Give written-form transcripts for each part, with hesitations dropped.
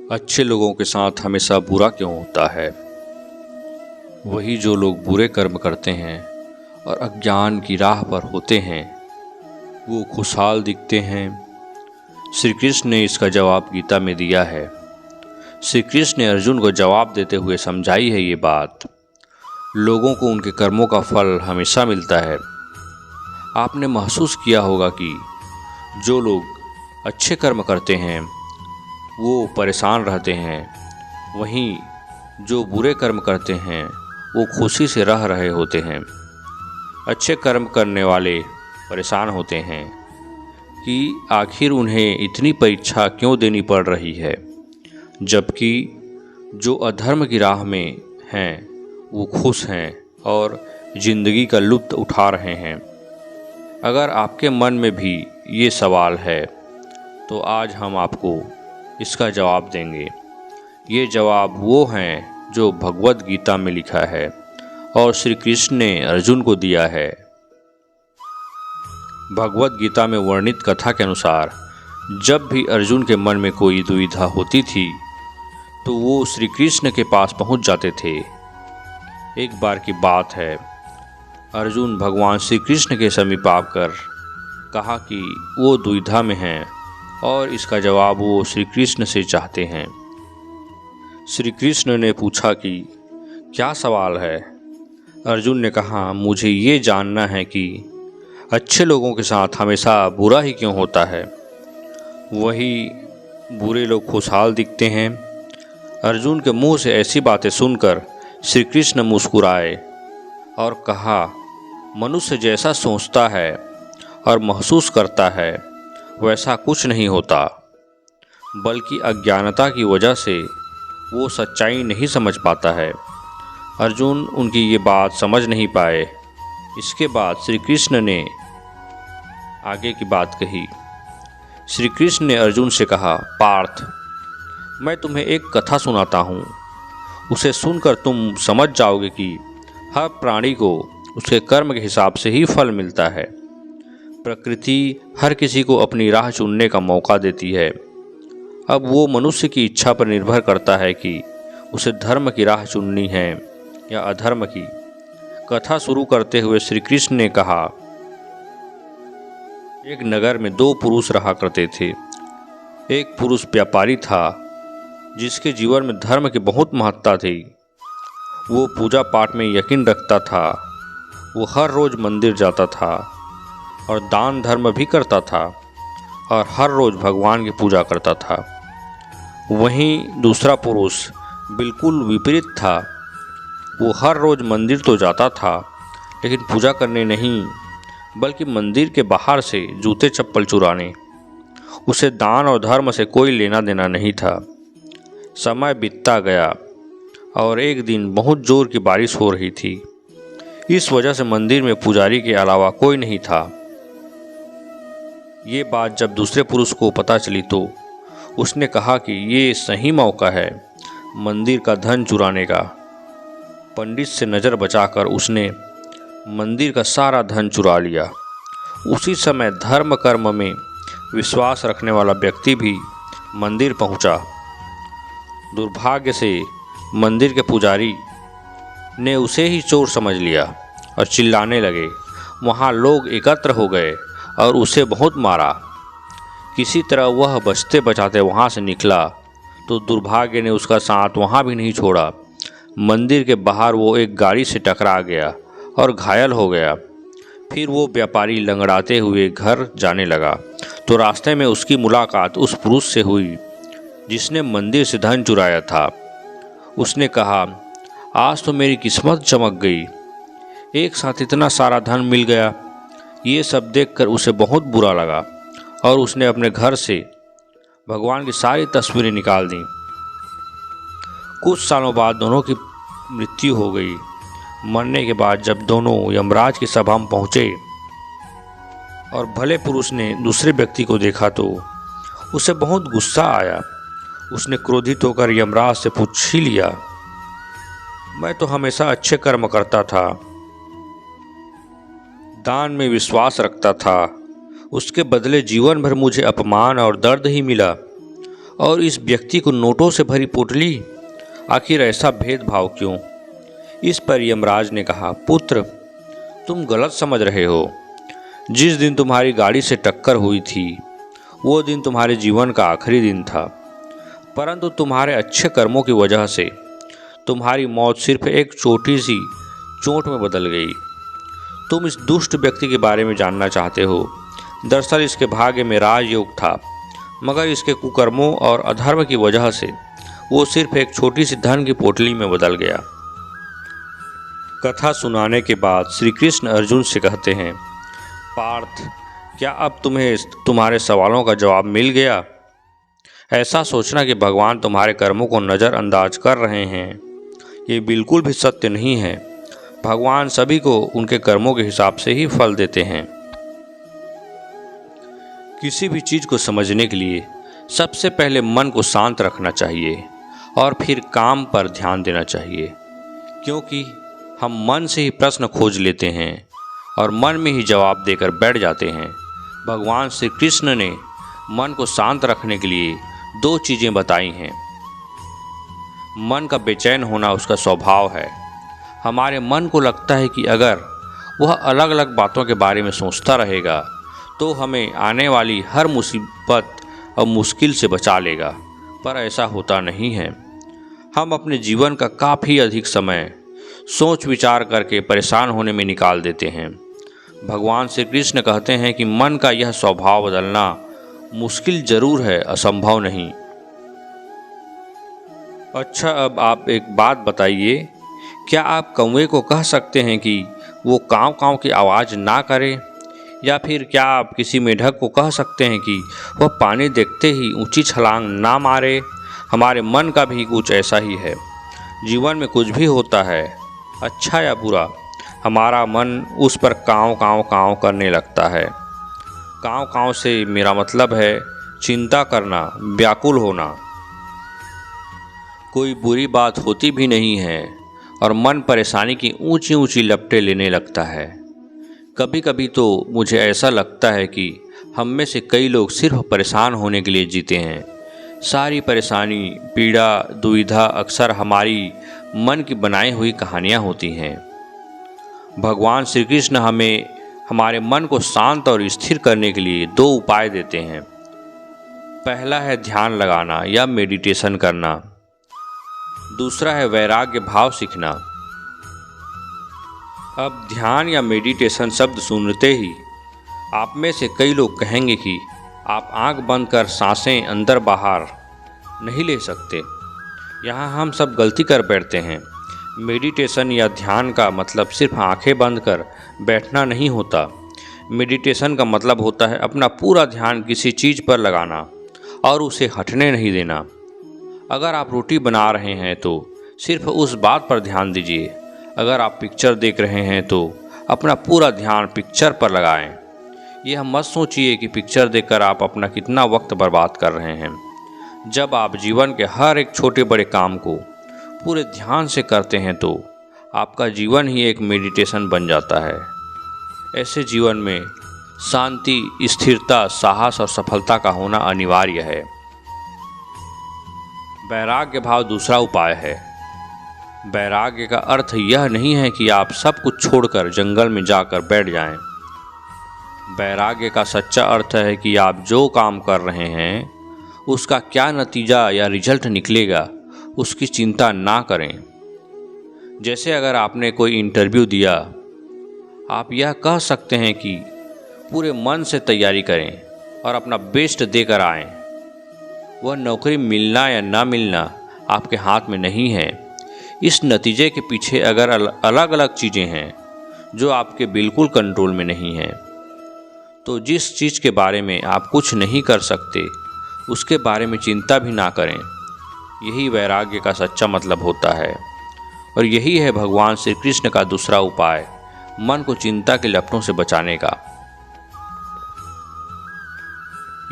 अच्छे लोगों के साथ हमेशा बुरा क्यों होता है? वही जो लोग बुरे कर्म करते हैं और अज्ञान की राह पर होते हैं वो खुशहाल दिखते हैं। श्री कृष्ण ने इसका जवाब गीता में दिया है। श्री कृष्ण ने अर्जुन को जवाब देते हुए समझाई है ये बात। लोगों को उनके कर्मों का फल हमेशा मिलता है। आपने महसूस किया होगा कि जो लोग अच्छे कर्म करते हैं वो परेशान रहते हैं, वहीं जो बुरे कर्म करते हैं वो खुशी से रह रहे होते हैं। अच्छे कर्म करने वाले परेशान होते हैं कि आखिर उन्हें इतनी परीक्षा क्यों देनी पड़ रही है, जबकि जो अधर्म की राह में हैं वो खुश हैं और ज़िंदगी का लुत्फ़ उठा रहे हैं। अगर आपके मन में भी ये सवाल है तो आज हम आपको इसका जवाब देंगे। ये जवाब वो हैं जो भगवद गीता में लिखा है और श्री कृष्ण ने अर्जुन को दिया है। भगवद गीता में वर्णित कथा के अनुसार जब भी अर्जुन के मन में कोई दुविधा होती थी तो वो श्री कृष्ण के पास पहुंच जाते थे। एक बार की बात है, अर्जुन भगवान श्री कृष्ण के समीप आकर कहा कि वो दुविधा में हैं और इसका जवाब वो श्री कृष्ण से चाहते हैं। श्री कृष्ण ने पूछा कि क्या सवाल है? अर्जुन ने कहा, मुझे ये जानना है कि अच्छे लोगों के साथ हमेशा बुरा ही क्यों होता है, वही बुरे लोग खुशहाल दिखते हैं। अर्जुन के मुंह से ऐसी बातें सुनकर श्री कृष्ण मुस्कुराए और कहा, मनुष्य जैसा सोचता है और महसूस करता है वैसा कुछ नहीं होता, बल्कि अज्ञानता की वजह से वो सच्चाई नहीं समझ पाता है। अर्जुन उनकी ये बात समझ नहीं पाए। इसके बाद श्री कृष्ण ने आगे की बात कही। श्री कृष्ण ने अर्जुन से कहा, पार्थ, मैं तुम्हें एक कथा सुनाता हूँ। उसे सुनकर तुम समझ जाओगे कि हर प्राणी को उसके कर्म के हिसाब से ही फल मिलता है। प्रकृति हर किसी को अपनी राह चुनने का मौका देती है। अब वो मनुष्य की इच्छा पर निर्भर करता है कि उसे धर्म की राह चुननी है या अधर्म की। कथा शुरू करते हुए श्री कृष्ण ने कहा, एक नगर में दो पुरुष रहा करते थे। एक पुरुष व्यापारी था जिसके जीवन में धर्म की बहुत महत्ता थी। वो पूजा पाठ में यकीन रखता था। वो हर रोज़ मंदिर जाता था और दान धर्म भी करता था और हर रोज़ भगवान की पूजा करता था। वहीं दूसरा पुरुष बिल्कुल विपरीत था। वो हर रोज़ मंदिर तो जाता था लेकिन पूजा करने नहीं, बल्कि मंदिर के बाहर से जूते चप्पल चुराने। उसे दान और धर्म से कोई लेना देना नहीं था। समय बीतता गया और एक दिन बहुत जोर की बारिश हो रही थी। इस वजह से मंदिर में पुजारी के अलावा कोई नहीं था। ये बात जब दूसरे पुरुष को पता चली तो उसने कहा कि ये सही मौका है मंदिर का धन चुराने का। पंडित से नज़र बचाकर उसने मंदिर का सारा धन चुरा लिया। उसी समय धर्म कर्म में विश्वास रखने वाला व्यक्ति भी मंदिर पहुंचा। दुर्भाग्य से मंदिर के पुजारी ने उसे ही चोर समझ लिया और चिल्लाने लगे। वहाँ लोग एकत्र हो गए और उसे बहुत मारा। किसी तरह वह बचते बचाते वहाँ से निकला तो दुर्भाग्य ने उसका साथ वहाँ भी नहीं छोड़ा। मंदिर के बाहर वो एक गाड़ी से टकरा गया और घायल हो गया। फिर वो व्यापारी लंगड़ाते हुए घर जाने लगा तो रास्ते में उसकी मुलाकात उस पुरुष से हुई जिसने मंदिर से धन चुराया था। उसने कहा, आज तो मेरी किस्मत चमक गई, एक साथ इतना सारा धन मिल गया। ये सब देखकर उसे बहुत बुरा लगा और उसने अपने घर से भगवान की सारी तस्वीरें निकाल दी। कुछ सालों बाद दोनों की मृत्यु हो गई। मरने के बाद जब दोनों यमराज की सभा में पहुँचे और भले पुरुष ने दूसरे व्यक्ति को देखा तो उसे बहुत गुस्सा आया। उसने क्रोधित होकर यमराज से पूछ ही लिया, मैं तो हमेशा अच्छे कर्म करता था, दान में विश्वास रखता था, उसके बदले जीवन भर मुझे अपमान और दर्द ही मिला और इस व्यक्ति को नोटों से भरी पोटली। आखिर ऐसा भेदभाव क्यों? इस पर यमराज ने कहा, पुत्र, तुम गलत समझ रहे हो। जिस दिन तुम्हारी गाड़ी से टक्कर हुई थी वो दिन तुम्हारे जीवन का आखिरी दिन था, परंतु तुम्हारे अच्छे कर्मों की वजह से तुम्हारी मौत सिर्फ एक छोटी सी चोट में बदल गई। तुम इस दुष्ट व्यक्ति के बारे में जानना चाहते हो। दरअसल इसके भाग्य में राजयोग था, मगर इसके कुकर्मों और अधर्म की वजह से वो सिर्फ एक छोटी सी धन की पोटली में बदल गया। कथा सुनाने के बाद श्री कृष्ण अर्जुन से कहते हैं, पार्थ, क्या अब तुम्हें तुम्हारे सवालों का जवाब मिल गया? ऐसा सोचना कि भगवान तुम्हारे कर्मों को नज़रअंदाज कर रहे हैं, ये बिल्कुल भी सत्य नहीं है। भगवान सभी को उनके कर्मों के हिसाब से ही फल देते हैं। किसी भी चीज़ को समझने के लिए सबसे पहले मन को शांत रखना चाहिए और फिर काम पर ध्यान देना चाहिए, क्योंकि हम मन से ही प्रश्न खोज लेते हैं और मन में ही जवाब देकर बैठ जाते हैं। भगवान श्री कृष्ण ने मन को शांत रखने के लिए 2 चीज़ें बताई हैं। मन का बेचैन होना उसका स्वभाव है। हमारे मन को लगता है कि अगर वह अलग अलग बातों के बारे में सोचता रहेगा तो हमें आने वाली हर मुसीबत और मुश्किल से बचा लेगा, पर ऐसा होता नहीं है। हम अपने जीवन का काफ़ी अधिक समय सोच विचार करके परेशान होने में निकाल देते हैं। भगवान श्री कृष्ण कहते हैं कि मन का यह स्वभाव बदलना मुश्किल जरूर है, असंभव नहीं। अच्छा, अब आप एक बात बताइए, क्या आप कौवे को कह सकते हैं कि वो काँव काँव की आवाज़ ना करे? या फिर क्या आप किसी मेढक को कह सकते हैं कि वह पानी देखते ही ऊंची छलांग ना मारे? हमारे मन का भी कुछ ऐसा ही है। जीवन में कुछ भी होता है, अच्छा या बुरा, हमारा मन उस पर काँव काँव काँव करने लगता है। काँव काँव से मेरा मतलब है चिंता करना, व्याकुल होना। कोई बुरी बात होती भी नहीं है और मन परेशानी की ऊंची ऊंची लपटें लेने लगता है। कभी कभी तो मुझे ऐसा लगता है कि हम में से कई लोग सिर्फ परेशान होने के लिए जीते हैं। सारी परेशानी, पीड़ा, दुविधा अक्सर हमारी मन की बनाई हुई कहानियाँ होती हैं। भगवान श्री कृष्ण हमें हमारे मन को शांत और स्थिर करने के लिए 2 उपाय देते हैं। पहला है ध्यान लगाना या मेडिटेशन करना। दूसरा है वैराग्य भाव सीखना। अब ध्यान या मेडिटेशन शब्द सुनते ही आप में से कई लोग कहेंगे कि आप आंख बंद कर सांसें अंदर बाहर नहीं ले सकते। यहाँ हम सब गलती कर बैठते हैं। मेडिटेशन या ध्यान का मतलब सिर्फ आंखें बंद कर बैठना नहीं होता। मेडिटेशन का मतलब होता है अपना पूरा ध्यान किसी चीज़ पर लगाना और उसे हटने नहीं देना। अगर आप रोटी बना रहे हैं तो सिर्फ उस बात पर ध्यान दीजिए। अगर आप पिक्चर देख रहे हैं तो अपना पूरा ध्यान पिक्चर पर लगाएं। यह मत सोचिए कि पिक्चर देखकर आप अपना कितना वक्त बर्बाद कर रहे हैं। जब आप जीवन के हर एक छोटे बड़े काम को पूरे ध्यान से करते हैं तो आपका जीवन ही एक मेडिटेशन बन जाता है। ऐसे जीवन में शांति, स्थिरता, साहस और सफलता का होना अनिवार्य है। वैराग्य भाव दूसरा उपाय है। वैराग्य का अर्थ यह नहीं है कि आप सब कुछ छोड़कर जंगल में जाकर बैठ जाएं। वैराग्य का सच्चा अर्थ है कि आप जो काम कर रहे हैं उसका क्या नतीजा या रिजल्ट निकलेगा उसकी चिंता ना करें। जैसे अगर आपने कोई इंटरव्यू दिया, आप यह कह सकते हैं कि पूरे मन से तैयारी करें और अपना बेस्ट देकर आएं। वह नौकरी मिलना या ना मिलना आपके हाथ में नहीं है। इस नतीजे के पीछे अगर अलग अलग चीज़ें हैं जो आपके बिल्कुल कंट्रोल में नहीं हैं, तो जिस चीज़ के बारे में आप कुछ नहीं कर सकते उसके बारे में चिंता भी ना करें। यही वैराग्य का सच्चा मतलब होता है और यही है भगवान श्री कृष्ण का दूसरा उपाय, मन को चिंता के लपटों से बचाने का।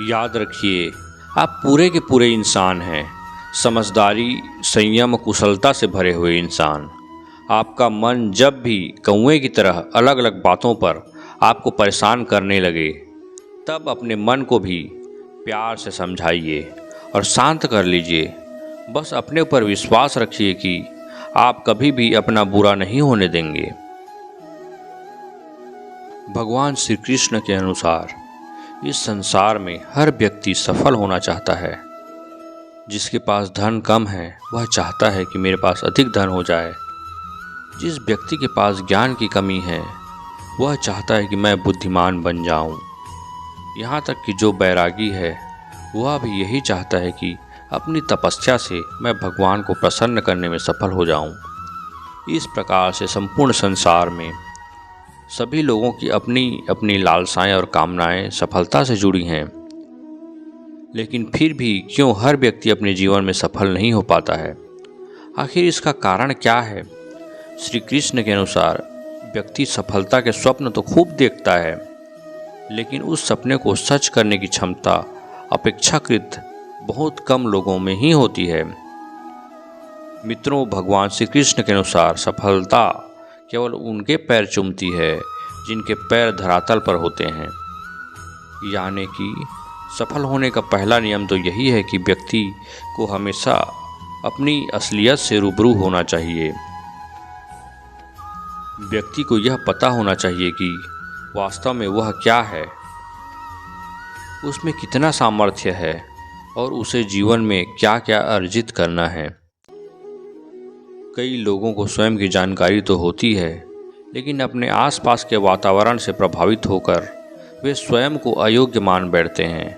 याद रखिए, आप पूरे के पूरे इंसान हैं, समझदारी, संयम, कुशलता से भरे हुए इंसान। आपका मन जब भी कौवे की तरह अलग अलग बातों पर आपको परेशान करने लगे, तब अपने मन को भी प्यार से समझाइए और शांत कर लीजिए। बस अपने ऊपर विश्वास रखिए कि आप कभी भी अपना बुरा नहीं होने देंगे। भगवान श्री कृष्ण के अनुसार इस संसार में हर व्यक्ति सफल होना चाहता है। जिसके पास धन कम है वह चाहता है कि मेरे पास अधिक धन हो जाए। जिस व्यक्ति के पास ज्ञान की कमी है वह चाहता है कि मैं बुद्धिमान बन जाऊं। यहाँ तक कि जो बैरागी है वह भी यही चाहता है कि अपनी तपस्या से मैं भगवान को प्रसन्न करने में सफल हो जाऊं। इस प्रकार से संपूर्ण संसार में सभी लोगों की अपनी अपनी लालसाएं और कामनाएं सफलता से जुड़ी हैं। लेकिन फिर भी क्यों हर व्यक्ति अपने जीवन में सफल नहीं हो पाता है? आखिर इसका कारण क्या है? श्री कृष्ण के अनुसार व्यक्ति सफलता के स्वप्न तो खूब देखता है, लेकिन उस सपने को सच करने की क्षमता अपेक्षाकृत बहुत कम लोगों में ही होती है। मित्रों, भगवान श्री कृष्ण के अनुसार सफलता केवल उनके पैर चूमती है जिनके पैर धरातल पर होते हैं। यानी कि सफल होने का पहला नियम तो यही है कि व्यक्ति को हमेशा अपनी असलियत से रूबरू होना चाहिए। व्यक्ति को यह पता होना चाहिए कि वास्तव में वह क्या है, उसमें कितना सामर्थ्य है और उसे जीवन में क्या क्या अर्जित करना है। कई लोगों को स्वयं की जानकारी तो होती है, लेकिन अपने आसपास के वातावरण से प्रभावित होकर वे स्वयं को अयोग्य मान बैठते हैं।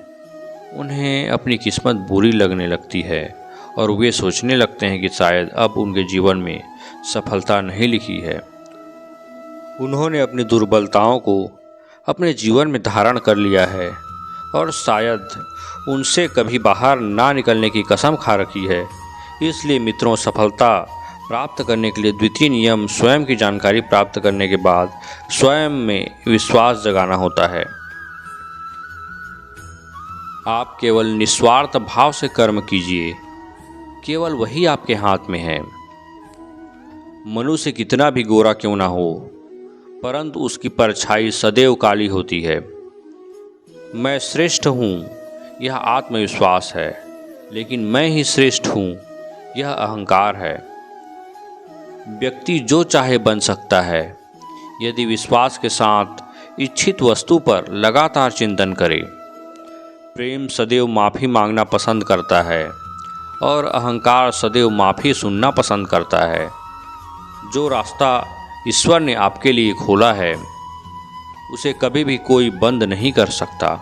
उन्हें अपनी किस्मत बुरी लगने लगती है और वे सोचने लगते हैं कि शायद अब उनके जीवन में सफलता नहीं लिखी है। उन्होंने अपनी दुर्बलताओं को अपने जीवन में धारण कर लिया है और शायद उनसे कभी बाहर ना निकलने की कसम खा रखी है। इसलिए मित्रों, सफलता प्राप्त करने के लिए द्वितीय नियम स्वयं की जानकारी प्राप्त करने के बाद स्वयं में विश्वास जगाना होता है। आप केवल निस्वार्थ भाव से कर्म कीजिए, केवल वही आपके हाथ में है। मनुष्य कितना भी गोरा क्यों ना हो, परंतु उसकी परछाई सदैव काली होती है। मैं श्रेष्ठ हूँ, यह आत्मविश्वास है, लेकिन मैं ही श्रेष्ठ हूँ, यह अहंकार है। व्यक्ति जो चाहे बन सकता है यदि विश्वास के साथ इच्छित वस्तु पर लगातार चिंतन करे। प्रेम सदैव माफ़ी मांगना पसंद करता है और अहंकार सदैव माफ़ी सुनना पसंद करता है। जो रास्ता ईश्वर ने आपके लिए खोला है उसे कभी भी कोई बंद नहीं कर सकता।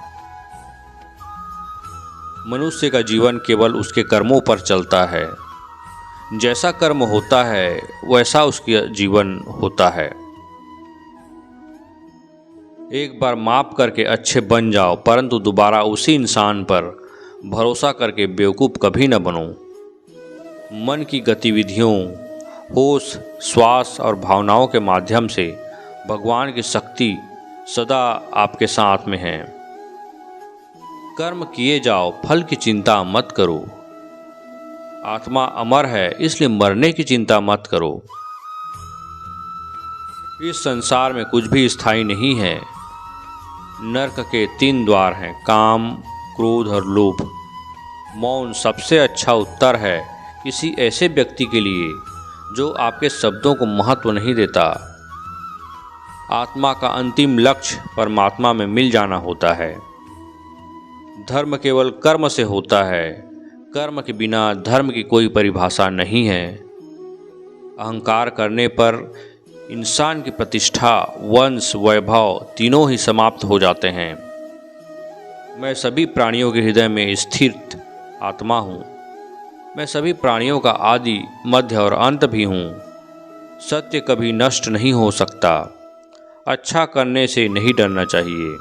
मनुष्य का जीवन केवल उसके कर्मों पर चलता है। जैसा कर्म होता है वैसा उसका जीवन होता है। एक बार माफ़ करके अच्छे बन जाओ, परंतु दोबारा उसी इंसान पर भरोसा करके बेवकूफ़ कभी न बनो। मन की गतिविधियों, होश, श्वास और भावनाओं के माध्यम से भगवान की शक्ति सदा आपके साथ में है। कर्म किए जाओ, फल की चिंता मत करो। आत्मा अमर है, इसलिए मरने की चिंता मत करो। इस संसार में कुछ भी स्थायी नहीं है। नरक के 3 द्वार हैं, काम, क्रोध और लोभ। मौन सबसे अच्छा उत्तर है किसी ऐसे व्यक्ति के लिए जो आपके शब्दों को महत्व नहीं देता। आत्मा का अंतिम लक्ष्य परमात्मा में मिल जाना होता है। धर्म केवल कर्म से होता है। कर्म के बिना धर्म की कोई परिभाषा नहीं है। अहंकार करने पर इंसान की प्रतिष्ठा, वंश, वैभव तीनों ही समाप्त हो जाते हैं। मैं सभी प्राणियों के हृदय में स्थित आत्मा हूँ। मैं सभी प्राणियों का आदि, मध्य और अंत भी हूँ। सत्य कभी नष्ट नहीं हो सकता। अच्छा करने से नहीं डरना चाहिए।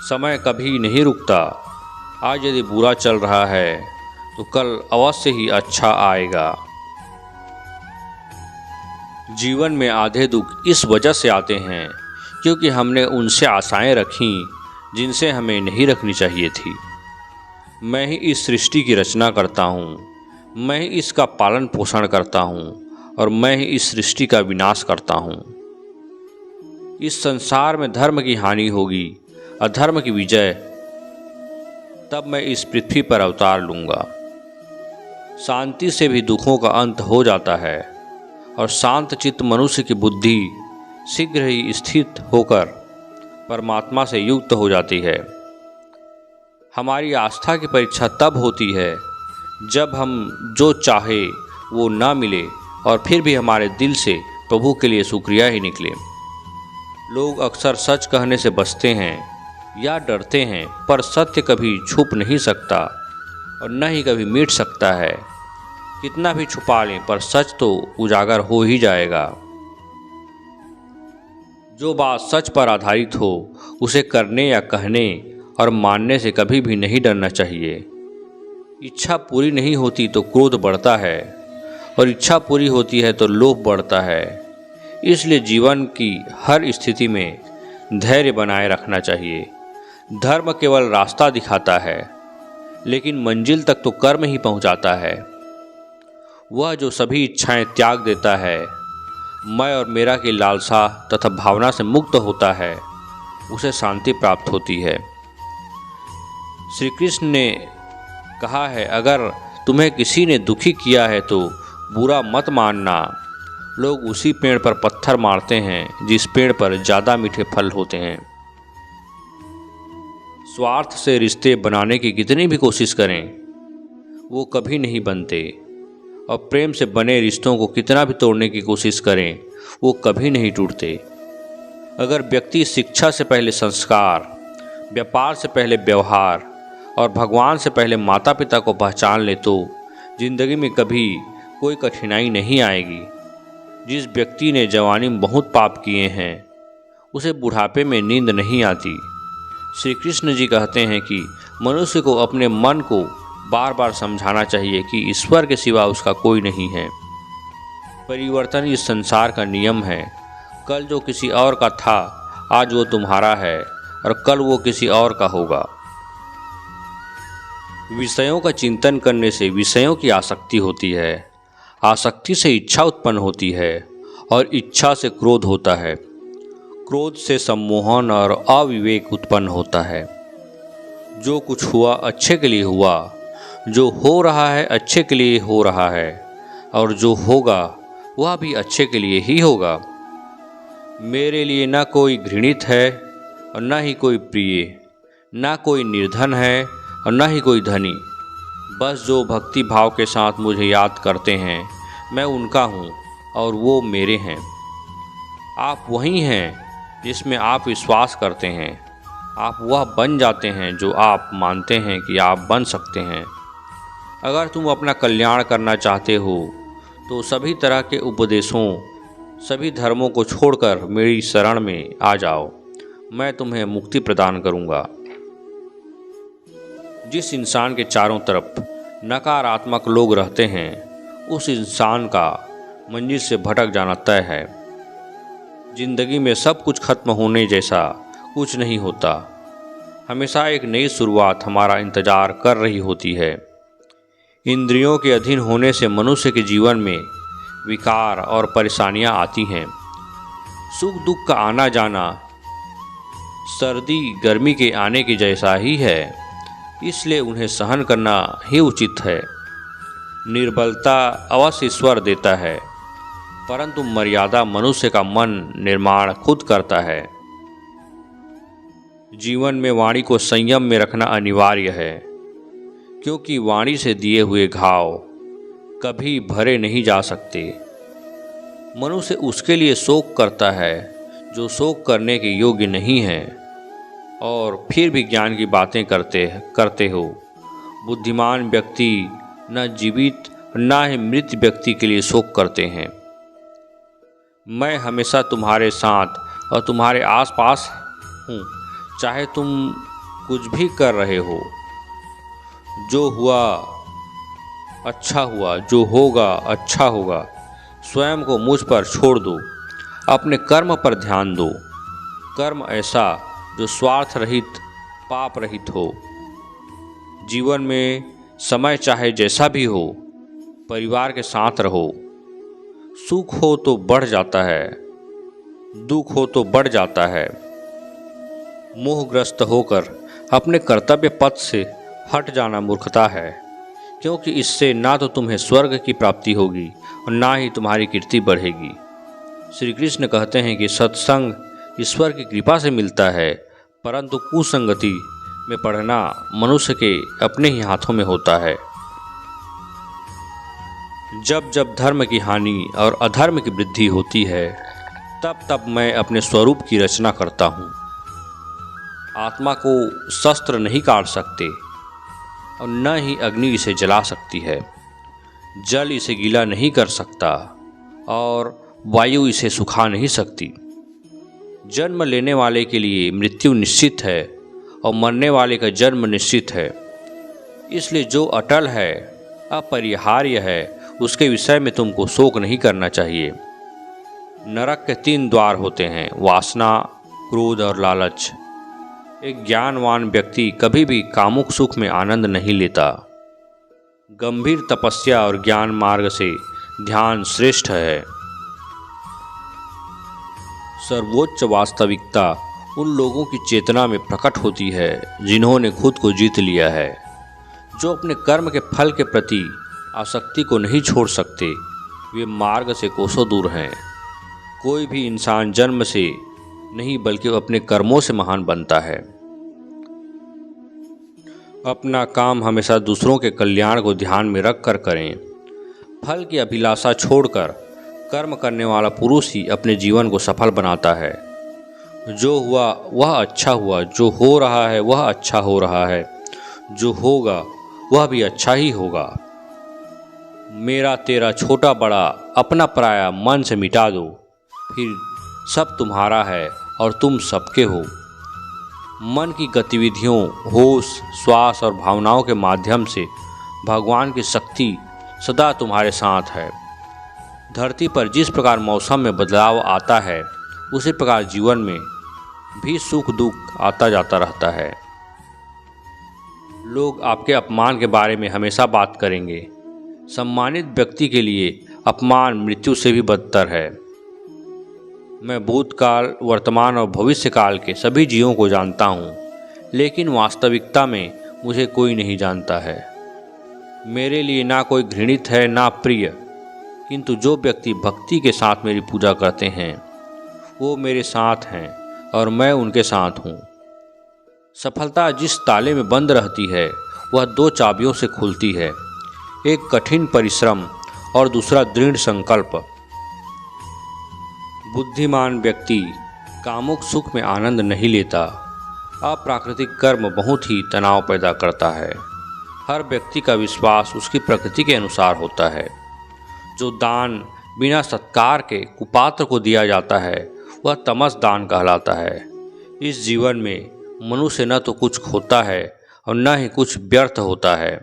समय कभी नहीं रुकता। आज यदि बुरा चल रहा है तो कल अवश्य ही अच्छा आएगा। जीवन में आधे दुख इस वजह से आते हैं क्योंकि हमने उनसे आशाएं रखीं जिनसे हमें नहीं रखनी चाहिए थी। मैं ही इस सृष्टि की रचना करता हूँ, मैं ही इसका पालन पोषण करता हूँ और मैं ही इस सृष्टि का विनाश करता हूँ। इस संसार में धर्म की हानि होगी, अधर्म की विजय। तब मैं इस पृथ्वी पर अवतार लूँगा। शांति से भी दुखों का अंत हो जाता है और शांत चित्त मनुष्य की बुद्धि शीघ्र ही स्थित होकर परमात्मा से युक्त हो जाती है। हमारी आस्था की परीक्षा तब होती है जब हम जो चाहे वो ना मिले और फिर भी हमारे दिल से प्रभु के लिए शुक्रिया ही निकले। लोग अक्सर सच कहने से बचते हैं या डरते हैं, पर सत्य कभी छुप नहीं सकता और न ही कभी मिट सकता है। कितना भी छुपा लें पर सच तो उजागर हो ही जाएगा। जो बात सच पर आधारित हो उसे करने या कहने और मानने से कभी भी नहीं डरना चाहिए। इच्छा पूरी नहीं होती तो क्रोध बढ़ता है और इच्छा पूरी होती है तो लोभ बढ़ता है। इसलिए जीवन की हर स्थिति में धैर्य बनाए रखना चाहिए। धर्म केवल रास्ता दिखाता है, लेकिन मंजिल तक तो कर्म ही पहुंचाता है। वह जो सभी इच्छाएं त्याग देता है, मैं और मेरा की लालसा तथा भावना से मुक्त होता है, उसे शांति प्राप्त होती है। श्री कृष्ण ने कहा है, अगर तुम्हें किसी ने दुखी किया है तो बुरा मत मानना। लोग उसी पेड़ पर पत्थर मारते हैं जिस पेड़ पर ज़्यादा मीठे फल होते हैं। स्वार्थ से रिश्ते बनाने की कितनी भी कोशिश करें वो कभी नहीं बनते, और प्रेम से बने रिश्तों को कितना भी तोड़ने की कोशिश करें वो कभी नहीं टूटते। अगर व्यक्ति शिक्षा से पहले संस्कार, व्यापार से पहले व्यवहार और भगवान से पहले माता पिता को पहचान ले तो जिंदगी में कभी कोई कठिनाई नहीं आएगी। जिस व्यक्ति ने जवानी में बहुत पाप किए हैं उसे बुढ़ापे में नींद नहीं आती। श्री कृष्ण जी कहते हैं कि मनुष्य को अपने मन को बार बार समझाना चाहिए कि ईश्वर के सिवा उसका कोई नहीं है। परिवर्तन इस संसार का नियम है। कल जो किसी और का था आज वो तुम्हारा है और कल वो किसी और का होगा। विषयों का चिंतन करने से विषयों की आसक्ति होती है, आसक्ति से इच्छा उत्पन्न होती है और इच्छा से क्रोध होता है, क्रोध से सम्मोहन और अविवेक उत्पन्न होता है। जो कुछ हुआ अच्छे के लिए हुआ, जो हो रहा है अच्छे के लिए हो रहा है और जो होगा वह भी अच्छे के लिए ही होगा। मेरे लिए न कोई घृणित है और न ही कोई प्रिय, न कोई निर्धन है और न ही कोई धनी। बस जो भक्ति भाव के साथ मुझे याद करते हैं मैं उनका हूँ और वो मेरे हैं। आप वही हैं जिसमें आप विश्वास करते हैं। आप वह बन जाते हैं जो आप मानते हैं कि आप बन सकते हैं। अगर तुम अपना कल्याण करना चाहते हो तो सभी तरह के उपदेशों, सभी धर्मों को छोड़कर मेरी शरण में आ जाओ। मैं तुम्हें मुक्ति प्रदान करूँगा। जिस इंसान के चारों तरफ नकारात्मक लोग रहते हैं उस इंसान का मंजिल से भटक जाना तय है। जिंदगी में सब कुछ खत्म होने जैसा कुछ नहीं होता। हमेशा एक नई शुरुआत हमारा इंतजार कर रही होती है। इंद्रियों के अधीन होने से मनुष्य के जीवन में विकार और परेशानियां आती हैं। सुख दुख का आना जाना सर्दी गर्मी के आने के जैसा ही है, इसलिए उन्हें सहन करना ही उचित है। निर्बलता अवश्य ईश्वर देता है, परंतु मर्यादा मनुष्य का मन निर्माण खुद करता है। जीवन में वाणी को संयम में रखना अनिवार्य है, क्योंकि वाणी से दिए हुए घाव कभी भरे नहीं जा सकते। मनुष्य उसके लिए शोक करता है जो शोक करने के योग्य नहीं है, और फिर भी ज्ञान की बातें करते हो। बुद्धिमान व्यक्ति न जीवित न ही मृत व्यक्ति के लिए शोक करते हैं। मैं हमेशा तुम्हारे साथ और तुम्हारे आसपास हूँ, चाहे तुम कुछ भी कर रहे हो। जो हुआ अच्छा हुआ, जो होगा अच्छा होगा। स्वयं को मुझ पर छोड़ दो, अपने कर्म पर ध्यान दो। कर्म ऐसा जो स्वार्थ रहित, पाप रहित हो। जीवन में समय चाहे जैसा भी हो, परिवार के साथ रहो। सुख हो तो बढ़ जाता है, दुख हो तो बढ़ जाता है। मोहग्रस्त होकर अपने कर्तव्य पथ से हट जाना मूर्खता है, क्योंकि इससे ना तो तुम्हें स्वर्ग की प्राप्ति होगी और ना ही तुम्हारी कीर्ति बढ़ेगी। श्री कृष्ण कहते हैं कि सत्संग ईश्वर की कृपा से मिलता है, परंतु कुसंगति में पढ़ना मनुष्य के अपने ही हाथों में होता है। जब जब धर्म की हानि और अधर्म की वृद्धि होती है, तब तब मैं अपने स्वरूप की रचना करता हूँ। आत्मा को शस्त्र नहीं काट सकते और न ही अग्नि इसे जला सकती है। जल इसे गीला नहीं कर सकता और वायु इसे सुखा नहीं सकती। जन्म लेने वाले के लिए मृत्यु निश्चित है और मरने वाले का जन्म निश्चित है। इसलिए जो अटल है, अपरिहार्य है, उसके विषय में तुमको शोक नहीं करना चाहिए। नरक के 3 द्वार होते हैं, वासना, क्रोध और लालच। एक ज्ञानवान व्यक्ति कभी भी कामुक सुख में आनंद नहीं लेता। गंभीर तपस्या और ज्ञान मार्ग से ध्यान श्रेष्ठ है। सर्वोच्च वास्तविकता उन लोगों की चेतना में प्रकट होती है जिन्होंने खुद को जीत लिया है, जो अपने कर्म के फल के प्रति आसक्ति को नहीं छोड़ सकते। वे मार्ग से कोसों दूर हैं। कोई भी इंसान जन्म से नहीं बल्कि अपने कर्मों से महान बनता है। अपना काम हमेशा दूसरों के कल्याण को ध्यान में रख कर करें। फल की अभिलाषा छोड़कर कर्म करने वाला पुरुष ही अपने जीवन को सफल बनाता है। जो हुआ वह अच्छा हुआ, जो हो रहा है वह अच्छा हो रहा है, जो होगा वह भी अच्छा ही होगा। मेरा तेरा छोटा बड़ा अपना पराया मन से मिटा दो, फिर सब तुम्हारा है और तुम सबके हो। मन की गतिविधियों, होश, श्वास और भावनाओं के माध्यम से भगवान की शक्ति सदा तुम्हारे साथ है। धरती पर जिस प्रकार मौसम में बदलाव आता है, उसी प्रकार जीवन में भी सुख दुख आता जाता रहता है। लोग आपके अपमान के बारे में हमेशा बात करेंगे। सम्मानित व्यक्ति के लिए अपमान मृत्यु से भी बदतर है। मैं भूतकाल, वर्तमान और भविष्य काल के सभी जीवों को जानता हूँ, लेकिन वास्तविकता में मुझे कोई नहीं जानता है। मेरे लिए ना कोई घृणित है ना प्रिय, किंतु जो व्यक्ति भक्ति के साथ मेरी पूजा करते हैं वो मेरे साथ हैं और मैं उनके साथ हूँ। सफलता जिस ताले में बंद रहती है वह 2 चाबियों से खुलती है, एक कठिन परिश्रम और दूसरा दृढ़ संकल्प। बुद्धिमान व्यक्ति कामुक सुख में आनंद नहीं लेता। अप्राकृतिक कर्म बहुत ही तनाव पैदा करता है। हर व्यक्ति का विश्वास उसकी प्रकृति के अनुसार होता है। जो दान बिना सत्कार के कुपात्र को दिया जाता है वह तमस दान कहलाता है। इस जीवन में मनुष्य न तो कुछ खोता है और न ही कुछ व्यर्थ होता है।